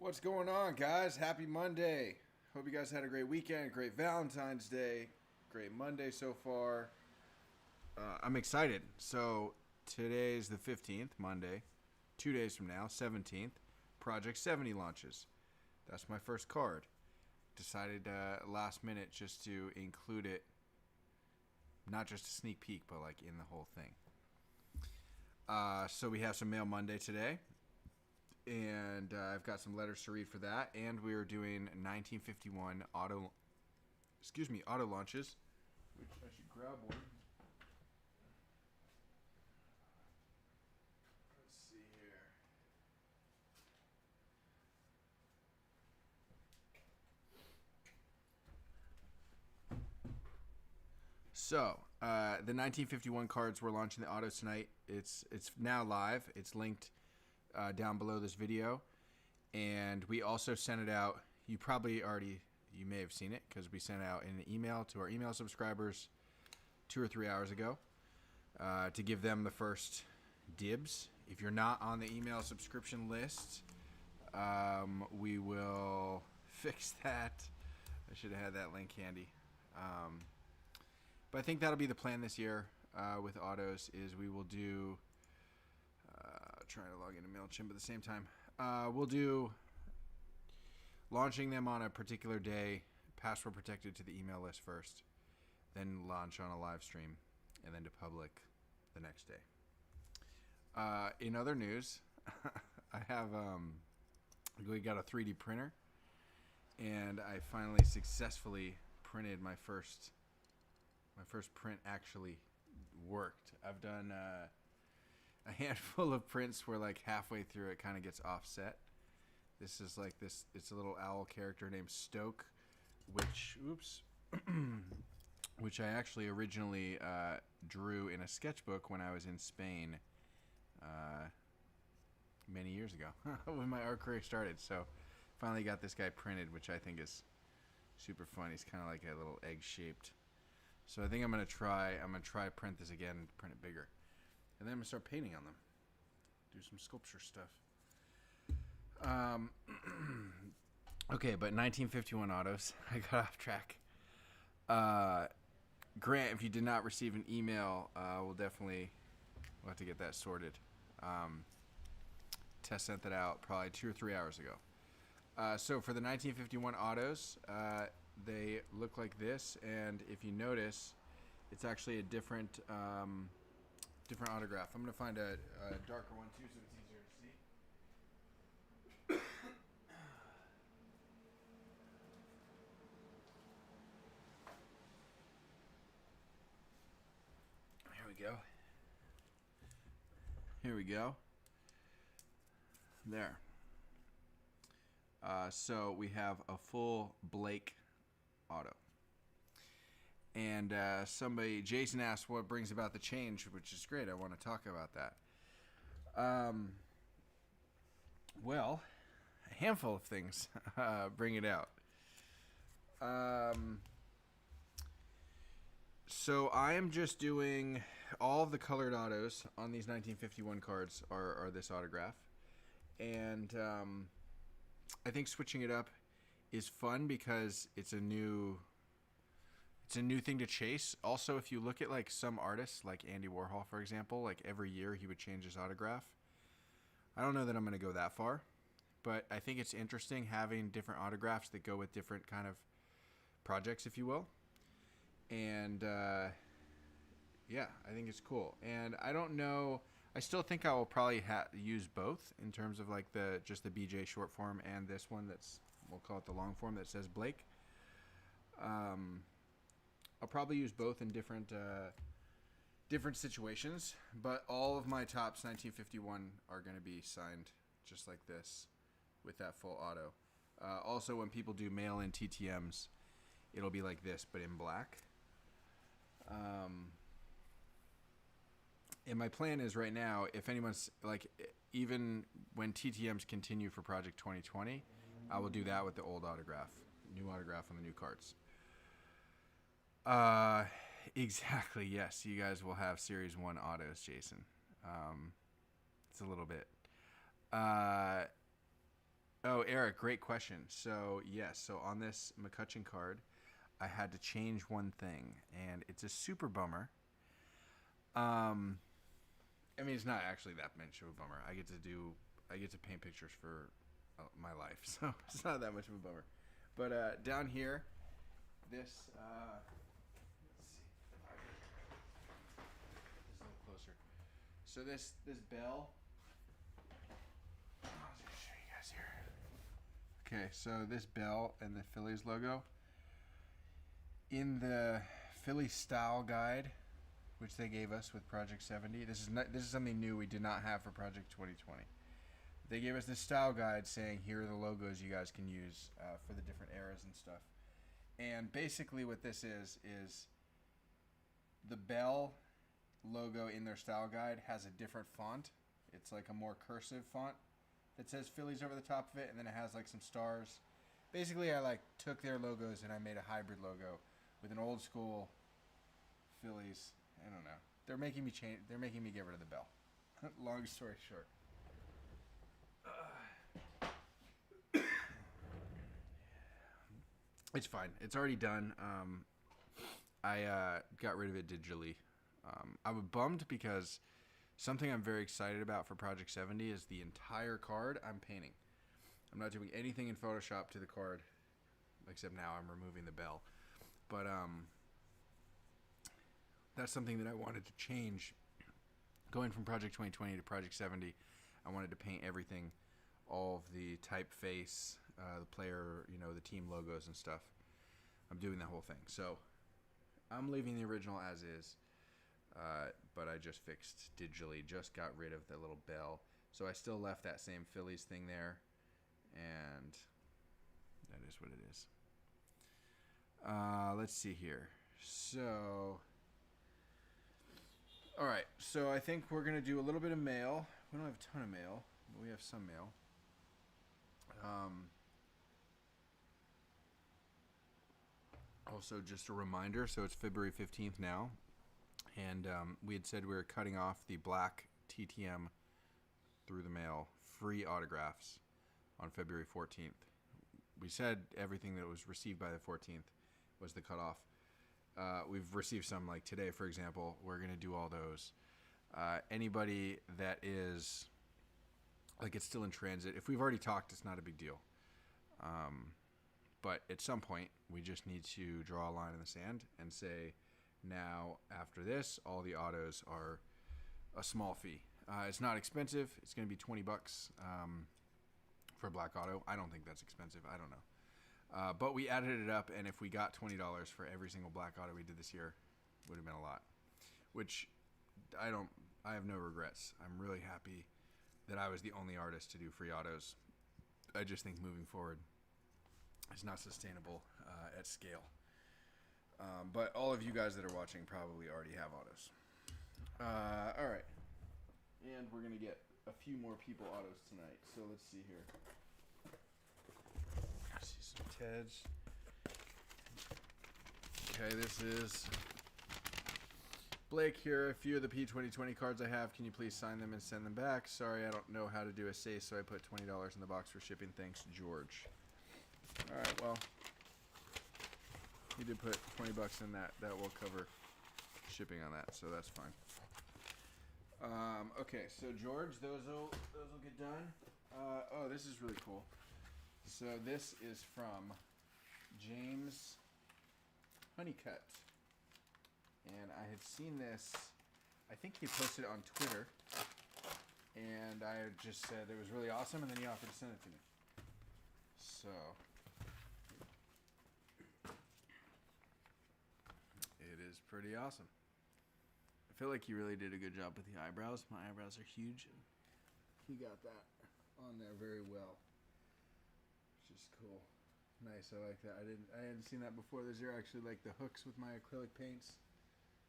What's going on, guys? Happy Monday. Hope you guys had a great weekend, great Valentine's Day, great Monday so far. I'm excited. So today's the 15th, Monday. 2 days from now, 17th, Project 70 launches. That's my first card. Decided last minute just to include it, not just a sneak peek, but like in the whole thing. So we have some Mail Monday today. And I've got some letters to read for that. And we are doing 1951 auto launches, which I should grab one. Let's see here. So, the 1951 cards we're launching the autos tonight. It's now live. It's linked down below this video, and we also sent it out. You may have seen it because we sent out an email to our email subscribers 2 or 3 hours ago to give them the first dibs. If you're not on the email subscription list, we will fix that. I should have had that link handy. But I think that'll be the plan this year with autos. Is we will do. Trying to log into MailChimp at the same time. We'll do launching them on a particular day, password protected to the email list first, then launch on a live stream, and then to public the next day. In other news, I have we got a 3D printer, and I finally successfully printed my first print. Actually worked. I've done a handful of prints where like halfway through it kind of gets offset. This is like this. It's a little owl character named Stoke, which which I actually originally drew in a sketchbook when I was in Spain many years ago when my art career started. So finally got this guy printed, which I think is super fun. He's kind of like a little egg shaped. So I think I'm gonna try print this again, print it bigger. And then I'm going to start painting on them. Do some sculpture stuff. Okay, but 1951 autos. I got off track. Grant, if you did not receive an email, we'll have to get that sorted. Tess sent that out probably 2 or 3 hours ago. So for the 1951 autos, they look like this. And if you notice, it's actually a different autograph. I'm going to find a darker one too so it's easier to see. Here we go. There. So we have a full Blake auto. And Jason asked what brings about the change, which is great. I want to talk about that. Well, a handful of things bring it out. So I am just doing all of the colored autos on these 1951 cards are this autograph. And I think switching it up is fun because it's a new thing to chase. Also, if you look at like some artists, like Andy Warhol, for example, like every year he would change his autograph. I don't know that I'm going to go that far, but I think it's interesting having different autographs that go with different kind of projects, if you will. And yeah, I think it's cool. And I don't know. I still think I will probably use both in terms of like just the BJ short form and this one we'll call it the long form that says Blake. I'll probably use both in different situations, but all of my Topps 1951 are going to be signed just like this with that full auto. Also, when people do mail-in TTMs, it'll be like this, but in black. And my plan is right now, if anyone's like, even when TTMs continue for Project 2020, I will do that with the old autograph, new autograph on the new cards. Exactly. Yes, you guys will have Series 1 autos, Jason. It's a little bit. Oh, Eric, great question. So yes, so on this McCutcheon card, I had to change one thing, and it's a super bummer. Um, I mean, it's not actually that much of a bummer. I get to paint pictures for my life, so it's not that much of a bummer. But down here, this let's see, this a little closer. So this bell. I'll just show you guys here. Okay, so this bell and the Phillies logo in the Philly style guide, which they gave us with Project 70. This is something new we did not have for Project 2020. They gave us this style guide saying here are the logos you guys can use for the different eras and stuff. And basically what this is the bell logo in their style guide has a different font. It's like a more cursive font that says Phillies over the top of it, and then it has like some stars. Basically, I like took their logos and I made a hybrid logo with an old school Phillies. I don't know. They're making me change. They're making me get rid of the bell. Long story short. It's fine. It's already done. I got rid of it digitally. I was bummed because something I'm very excited about for Project 70 is the entire card I'm painting. I'm not doing anything in Photoshop to the card, except now I'm removing the bell. But that's something that I wanted to change. Going from Project 2020 to Project 70, I wanted to paint everything, all of the typeface, the player, the team logos and stuff. I'm doing that whole thing. So I'm leaving the original as is, but I just fixed digitally, just got rid of the little bell. So I still left that same Phillies thing there, and that is what it is. Let's see here. So, all right. So I think we're gonna do a little bit of mail. We don't have a ton of mail, but we have some mail. Also, just a reminder. So it's February 15th now, and we had said we were cutting off the black TTM through the mail free autographs on February 14th. We said everything that was received by the 14th was the cutoff. We've received some, like today, for example. We're going to do all those. Anybody that is, like, it's still in transit. If we've already talked, it's not a big deal. But at some point, we just need to draw a line in the sand and say, now, after this, all the autos are a small fee. It's not expensive. It's going to be $20 for a black auto. I don't think that's expensive. I don't know. But we added it up, and if we got $20 for every single black auto we did this year, would have been a lot. Which I have no regrets. I'm really happy that I was the only artist to do free autos. I just think moving forward, it's not sustainable at scale. But all of you guys that are watching probably already have autos. All right. And we're going to get a few more people autos tonight. So let's see here. I see some Teds. Okay, this is Blake here. A few of the P2020 cards I have. Can you please sign them and send them back? Sorry, I don't know how to do a say, so I put $20 in the box for shipping. Thanks, George. All right, well, you did put $20 in that. That will cover shipping on that, so that's fine. Okay, so George, those will get done. Oh, this is really cool. So this is from James Honeycutt, and I had seen this. I think he posted it on Twitter, and I just said it was really awesome, and then he offered to send it to me. So it is pretty awesome. I feel like he really did a good job with the eyebrows. My eyebrows are huge, and he got that on there very well, which is cool. Nice, I like that. I hadn't seen that before. Those are actually like the hooks with my acrylic paints.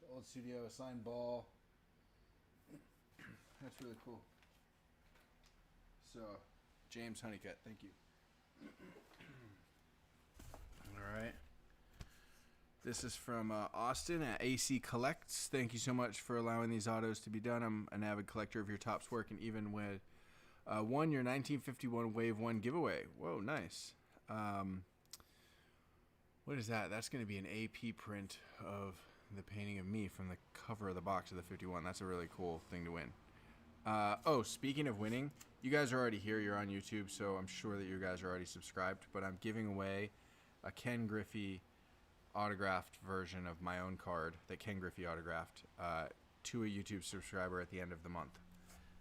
The old studio, a signed ball. That's really cool. So, James Honeycutt, thank you. All right. This is from Austin at AC Collects. Thank you so much for allowing these autos to be done. I'm an avid collector of your Topps work, and even with Won your 1951 Wave 1 giveaway. Whoa, nice. What is that? That's going to be an AP print of the painting of me from the cover of the box of the 51. That's a really cool thing to win. Oh, speaking of winning, you guys are already here. You're on YouTube, so I'm sure that you guys are already subscribed. But I'm giving away a Ken Griffey autographed version of my own card that Ken Griffey autographed to a YouTube subscriber at the end of the month.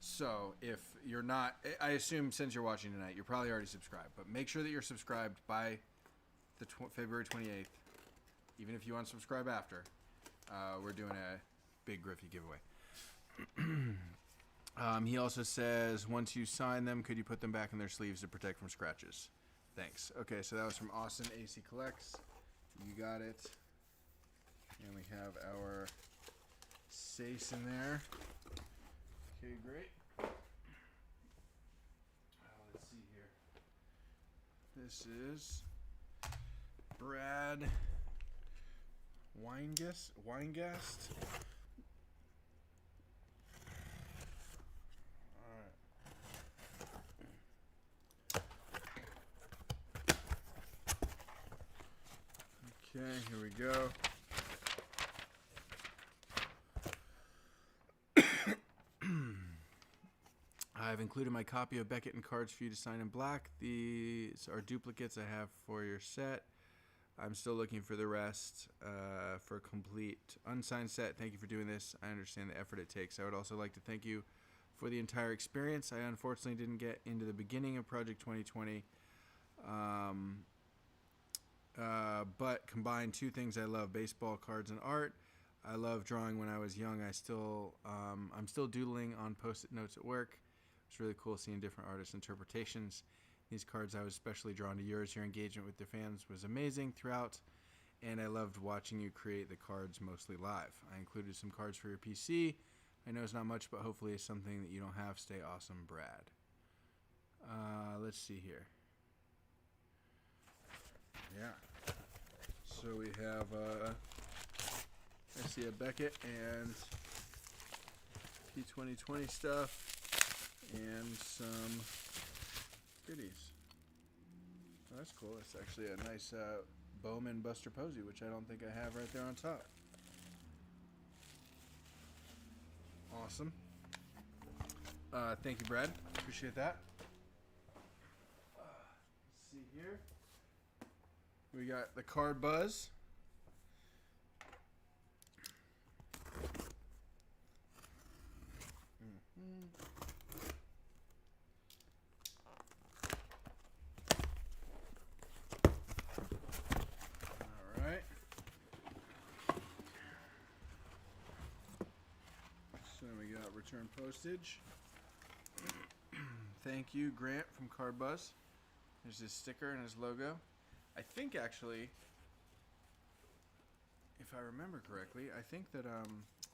So if you're not, I assume since you're watching tonight, you're probably already subscribed. But make sure that you're subscribed by the February 28th. Even if you unsubscribe after, we're doing a big Griffey giveaway. He also says, once you sign them, could you put them back in their sleeves to protect from scratches? Thanks. Okay, so that was from Austin AC Collects. You got it. And we have our Sace in there. Okay, great. Let's see here. This is Brad Weingast. Okay, here we go. I've included my copy of Beckett and cards for you to sign in black. These are duplicates I have for your set. I'm still looking for the rest for a complete unsigned set. Thank you for doing this. I understand the effort it takes. I would also like to thank you for the entire experience. I unfortunately didn't get into the beginning of Project 2020. But combine two things I love: baseball cards and art. I love drawing. When I was young, I'm still doodling on post-it notes at work. It's really cool seeing different artists' interpretations. These cards, I was especially drawn to yours. Your engagement with the fans was amazing throughout, and I loved watching you create the cards mostly live. I included some cards for your PC. I know it's not much, but hopefully it's something that you don't have. Stay awesome, Brad. Let's see here. Yeah. So we have, I see a Beckett and P2020 stuff and some goodies. Oh, that's cool. It's actually a nice Bowman Buster Posey, which I don't think I have right there on top. Awesome. Thank you, Brad. Appreciate that. Let's see here. We got the Card Buzz. All right. So we got return postage. Thank you, Grant from Card Buzz. There's his sticker and his logo. I think actually, if I remember correctly, I think that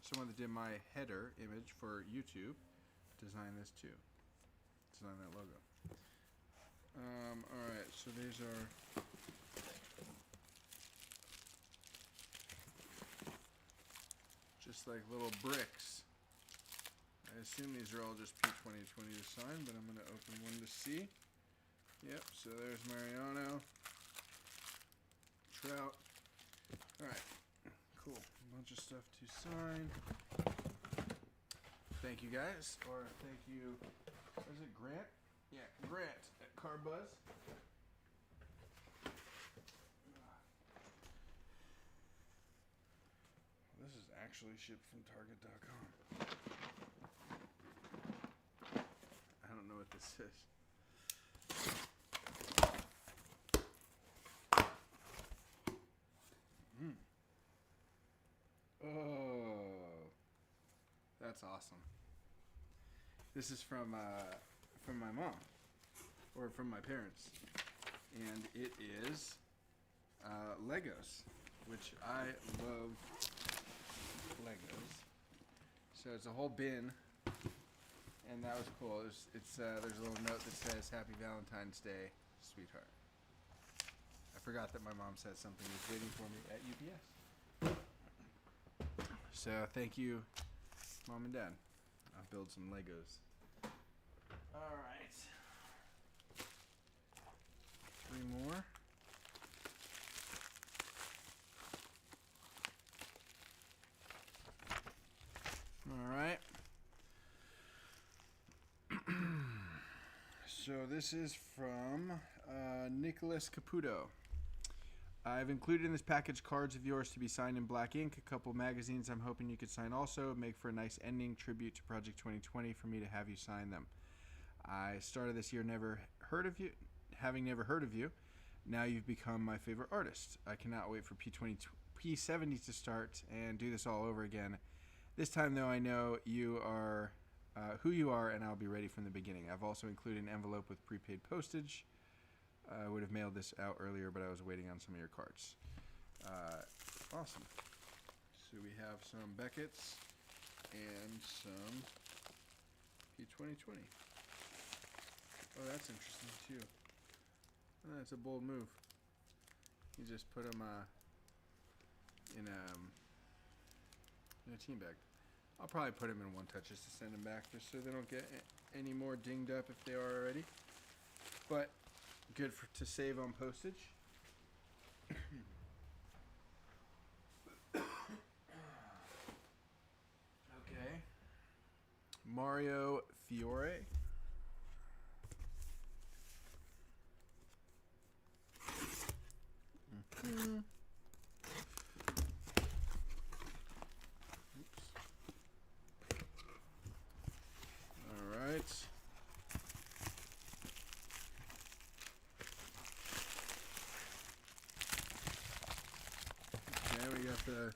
someone that did my header image for YouTube designed this too. Designed that logo. Alright, so these are just like little bricks. I assume these are all just P2020 to sign, but I'm going to open one to see. Yep, so there's Mariano. Trout. Alright, cool. A bunch of stuff to sign. Thank you guys, or thank you, is it Grant? Yeah, Grant at Card Buzz. This is actually shipped from Target.com. I don't know what this is. Oh, that's awesome. This is from my mom, or from my parents, and it is Legos, which I love Legos. So it's a whole bin, and that was cool. There's a little note that says "Happy Valentine's Day, sweetheart." I forgot that my mom said something was waiting for me at UPS. So thank you, Mom and Dad. I'll build some Legos. All right. 3 more. All right. So this is from Nicholas Caputo. I've included in this package cards of yours to be signed in black ink, a couple magazines I'm hoping you could sign also, make for a nice ending tribute to Project 2020 for me to have you sign them. I started this year having never heard of you. Now you've become my favorite artist. I cannot wait for P70 to start and do this all over again. This time, though, I know you are who you are, and I'll be ready from the beginning. I've also included an envelope with prepaid postage. I would have mailed this out earlier, but I was waiting on some of your cards. Awesome. So we have some Beckett's and some P2020. Oh, that's interesting, too. Oh, that's a bold move. You just put them in a team bag. I'll probably put them in one touch just to send them back, just so they don't get any more dinged up if they are already. But good to save on postage. Okay. Mario Fiore. All right. Okay, we got the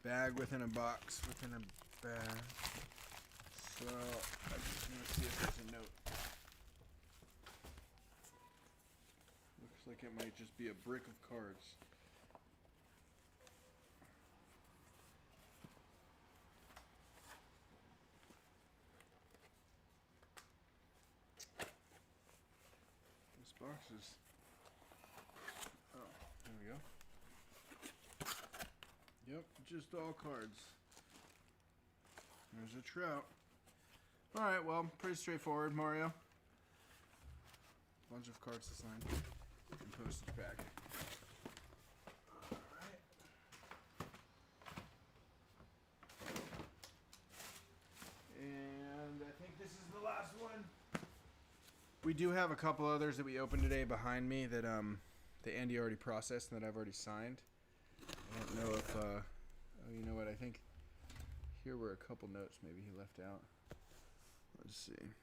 bag within a box within a bag. So I'm just gonna see if there's a note. Looks like it might just be a brick of cards. This box is. Oh, there we go. Yep, just all cards. There's a trout. Alright, well, pretty straightforward, Mario. Bunch of cards to sign and postage back. Alright. And I think this is the last one. We do have a couple others that we opened today behind me that Andy already processed and that I've already signed. I don't know if, oh, you know what, I think here were a couple notes maybe he left out. Let's see.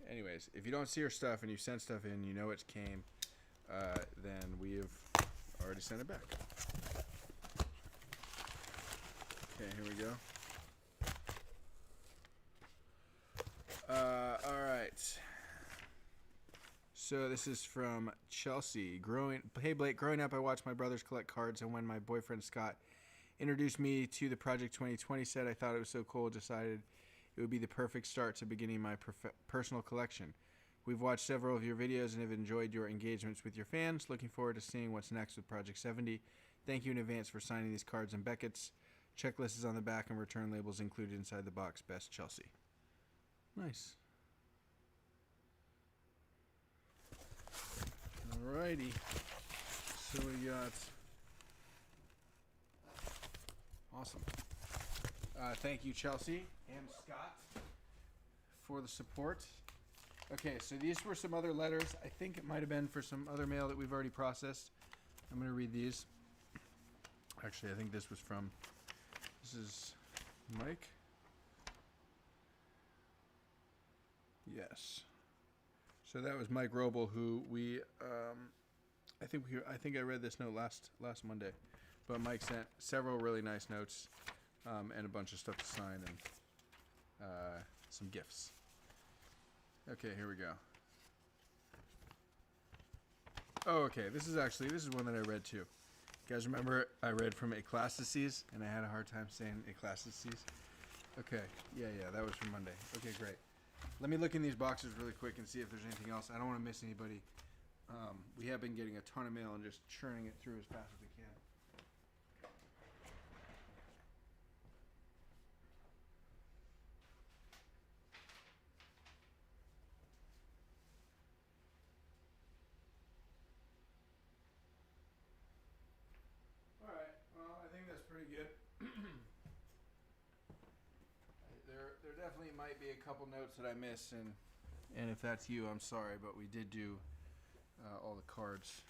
Anyways, if you don't see your stuff and you sent stuff in, you know it came, then we have already sent it back. Okay, here we go. All right. So this is from Chelsea. Hey Blake, growing up I watched my brothers collect cards, and when my boyfriend Scott introduced me to the Project 2020 set, I thought it was so cool, decided it would be the perfect start to beginning my personal collection. We've watched several of your videos and have enjoyed your engagements with your fans. Looking forward to seeing what's next with Project 70. Thank you in advance for signing these cards in Beckett's. Checklist is on the back and return labels included inside the box. Best, Chelsea. Nice. Alrighty. So we got... Awesome. Thank you, Chelsea and Scott, for the support. Okay, so these were some other letters. I think it might have been for some other mail that we've already processed. I'm going to read these. Actually, I think this was from... This is Mike. Yes. So that was Mike Roble, who we, I think I read this note last Monday, but Mike sent several really nice notes, and a bunch of stuff to sign and some gifts. Okay, here we go. Oh, okay. This is one that I read too. You guys remember I read from Eclasiastes, and I had a hard time saying Eclasiastes. Okay, yeah, that was from Monday. Okay, great. Let me look in these boxes really quick and see if there's anything else. I don't want to miss anybody. We have been getting a ton of mail and just churning it through as fast as we can. definitely might be a couple notes that I missed, and if that's you, I'm sorry, but we did do all the cards.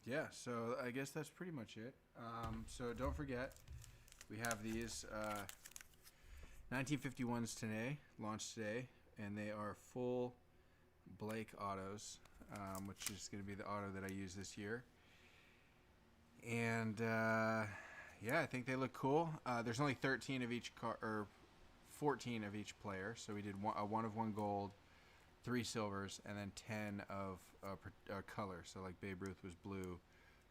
Yeah, so I guess that's pretty much it. So don't forget, we have these 1951s today, launched today, and they are full Blake autos, which is going to be the auto that I use this year. And yeah, I think they look cool. There's only 13 of each car, or 14 of each player. So we did one of one gold, 3 silvers, and then 10 of color. So like Babe Ruth was blue,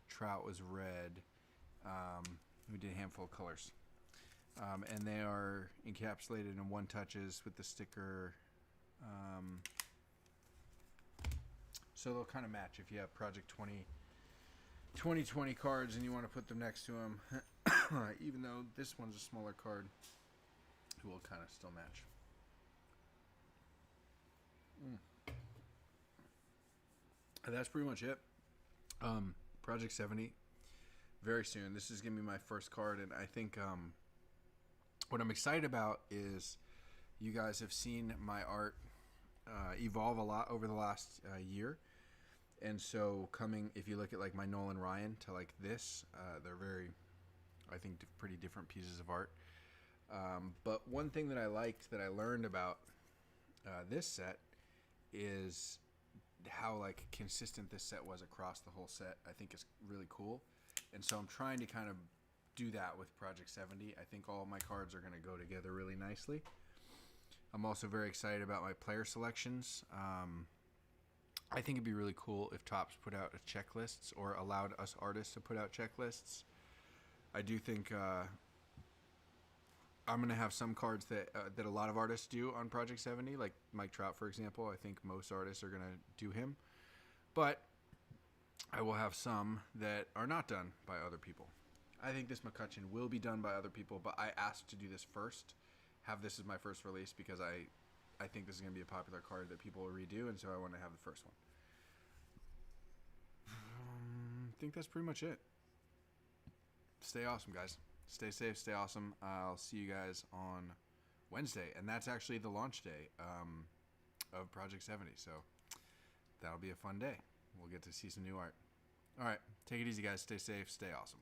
Trout was red. We did a handful of colors. And they are encapsulated in one touches with the sticker. So they'll kind of match if you have Project 2020 cards and you want to put them next to them. Even though this one's a smaller card, it will kind of still match. That's pretty much it. Project 70, very soon. This is going to be my first card, and I think what I'm excited about is you guys have seen my art evolve a lot over the last year. And so if you look at like my Nolan Ryan to like this, they're very, I think, pretty different pieces of art. But one thing that I liked that I learned about this set is how like consistent this set was across the whole set. I think is really cool. And so I'm trying to kind of do that with Project 70. I think all of my cards are going to go together really nicely. I'm also very excited about my player selections. I think it'd be really cool if Topps put out a checklists or allowed us artists to put out checklists. I do think I'm going to have some cards that a lot of artists do on Project 70, like Mike Trout, for example. I think most artists are going to do him. But I will have some that are not done by other people. I think this McCutcheon will be done by other people, but I asked to do this first, have this as my first release, because I think this is going to be a popular card that people will redo, and so I want to have the first one. I think that's pretty much it. Stay awesome, guys. Stay safe, stay awesome. I'll see you guys on Wednesday, and that's actually the launch day of Project 70, so that'll be a fun day. We'll get to see some new art. All right, take it easy, guys. Stay safe, stay awesome.